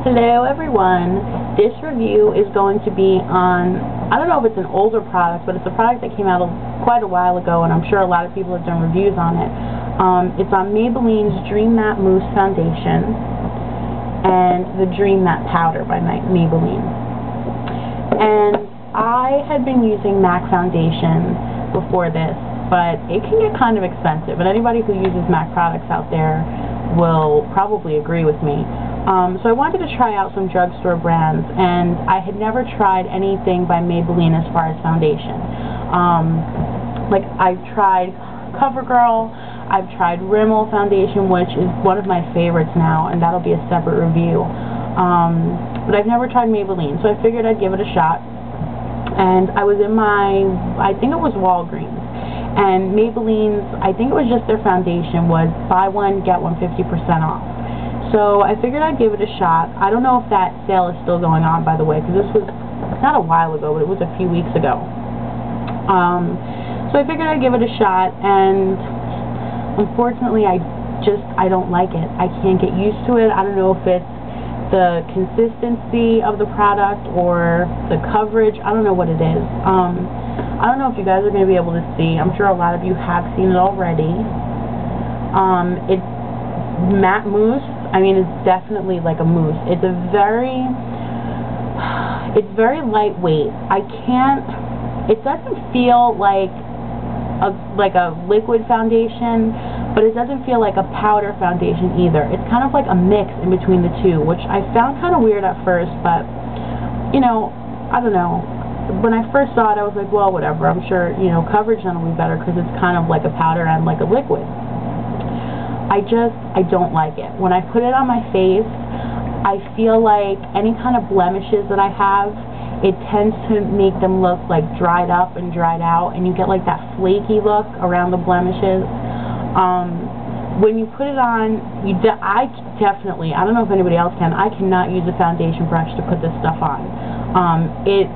Hello everyone. This review is going to be on, I don't know if it's an older product, but it's a product that came out quite a while ago, and I'm sure a lot of people have done reviews on it. It's on Maybelline's Dream Matte Mousse Foundation and the Dream Matte Powder by Maybelline. And I had been using MAC foundation before this, but it can get kind of expensive, and anybody who uses MAC products out there will probably agree with me. So I wanted to try out some drugstore brands, and I had never tried anything by Maybelline as far as foundation. Like, I've tried CoverGirl, I've tried Rimmel foundation, which is one of my favorites now, and that'll be a separate review. But I've never tried Maybelline, so I figured I'd give it a shot. And I was in I think it was Walgreens, and Maybelline's, I think it was just their foundation, was buy one, get one 50% off. So I figured I'd give it a shot. I don't know if that sale is still going on, by the way, because this was not a while ago, but it was a few weeks ago. So I figured I'd give it a shot, and unfortunately I don't like it. I can't get used to it. I don't know if it's the consistency of the product or the coverage. I don't know what it is. I don't know if you guys are going to be able to see. I'm sure a lot of you have seen it already. It's matte mousse. I mean, it's definitely like a mousse. It's very lightweight. It doesn't feel like a liquid foundation, but it doesn't feel like a powder foundation either. It's kind of like a mix in between the two, which I found kind of weird at first, but, you know, I don't know. When I first saw it, I was like, well, whatever. I'm sure, you know, coverage then will be better because it's kind of like a powder and like a liquid. I don't like it. When I put it on my face, I feel like any kind of blemishes that I have, it tends to make them look like dried up and dried out, and you get like that flaky look around the blemishes. When you put it on, I definitely, I don't know if anybody else can, I cannot use a foundation brush to put this stuff on. It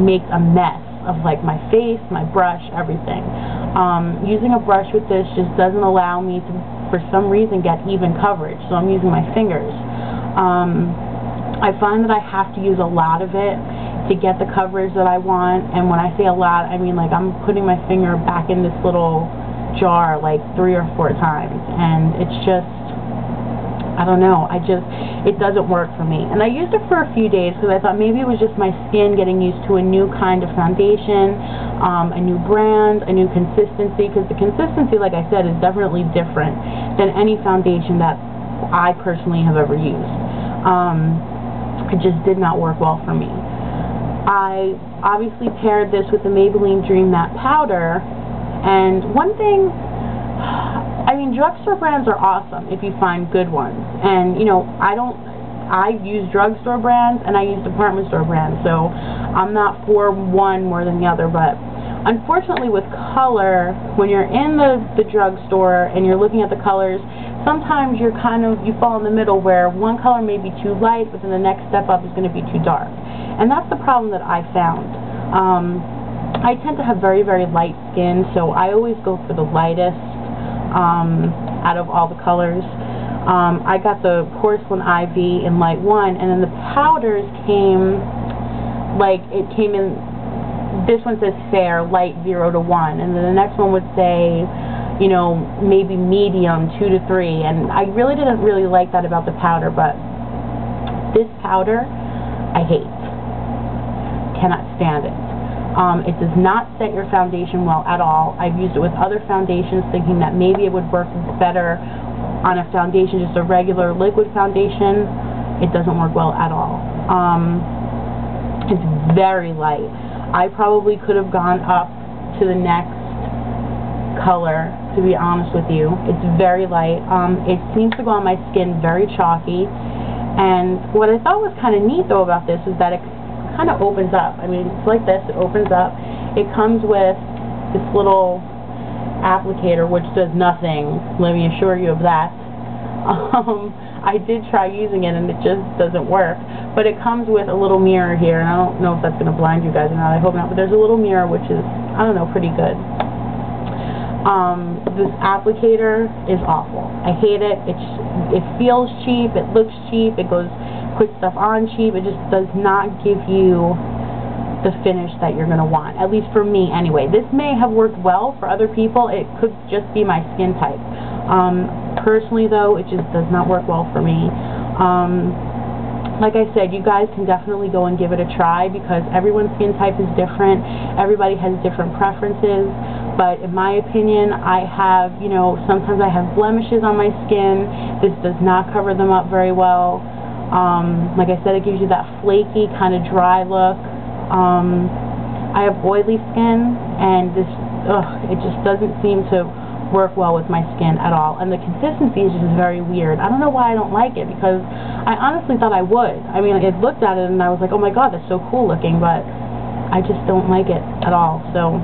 makes a mess of like my face, my brush, everything. Using a brush with this just doesn't allow me to, for some reason, get even coverage, so I'm using my fingers. I find that I have to use a lot of it to get the coverage that I want, and when I say a lot, I mean like I'm putting my finger back in this little jar like 3 or 4 times, and it's just, I don't know, it doesn't work for me. And I used it for a few days because I thought maybe it was just my skin getting used to a new kind of foundation, a new brand, a new consistency, because the consistency, like I said, is definitely different than any foundation that I personally have ever used. It just did not work well for me. I obviously paired this with the Maybelline Dream Matte Powder, and one thing, I mean, drugstore brands are awesome if you find good ones, and you know, I use drugstore brands and I use department store brands, so I'm not for one more than the other. But unfortunately with color, when you're in the drugstore and you're looking at the colors, sometimes you fall in the middle where one color may be too light, but then the next step up is going to be too dark. And that's the problem that I found. I tend to have very, very light skin, so I always go for the lightest out of all the colors. I got the Porcelain Ivy in light 1, and then the powders came in, this one says fair, light 0 to 1, and then the next one would say, you know, maybe medium 2 to 3, and I really didn't like that about the powder, but this powder I hate. Cannot stand it. It does not set your foundation well at all. I've used it with other foundations thinking that maybe it would work better on a foundation, just a regular liquid foundation. It doesn't work well at all. It's very light. I probably could have gone up to the next color, to be honest with you. It's very light. It seems to go on my skin very chalky, and what I thought was kind of neat though about this is that it kind of opens up. I mean, it's like this, it opens up. It comes with this little applicator which does nothing, let me assure you of that. I did try using it and it just doesn't work, but it comes with a little mirror here, and I don't know if that's going to blind you guys or not, I hope not, but there's a little mirror which is, I don't know, pretty good. This applicator is awful. I hate it. It feels cheap, it looks cheap, it goes put stuff on cheap. It just does not give you the finish that you're going to want, at least for me anyway. This may have worked well for other people. It could just be my skin type. Personally though, it just does not work well for me. Like I said, you guys can definitely go and give it a try because everyone's skin type is different. Everybody has different preferences. But in my opinion, I have, you know, sometimes I have blemishes on my skin. This does not cover them up very well. Like I said, it gives you that flaky, kind of dry look. I have oily skin, and this, it just doesn't seem to work well with my skin at all. And the consistency is just very weird. I don't know why I don't like it, because I honestly thought I would. I mean, I looked at it and I was like, oh my god, that's so cool looking, but I just don't like it at all. So,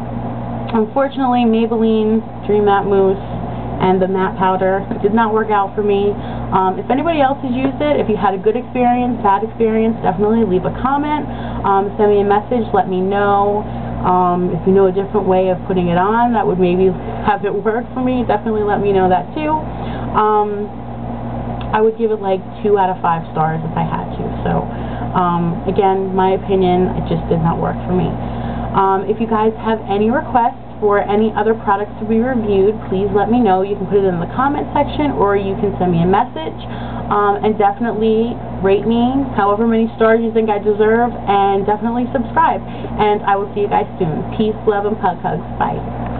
unfortunately, Maybelline Dream Matte Mousse and the matte powder did not work out for me. If anybody else has used it, if you had a good experience, bad experience, definitely leave a comment. Send me a message, let me know. If you know a different way of putting it on that would maybe have it work for me, definitely let me know that too. I would give it like 2 out of 5 stars if I had to. So, again, my opinion, it just did not work for me. If you guys have any requests for any other products to be reviewed, please let me know. You can put it in the comment section or you can send me a message. And definitely rate me however many stars you think I deserve, and definitely subscribe. And I will see you guys soon. Peace, love, and hug hugs. Bye.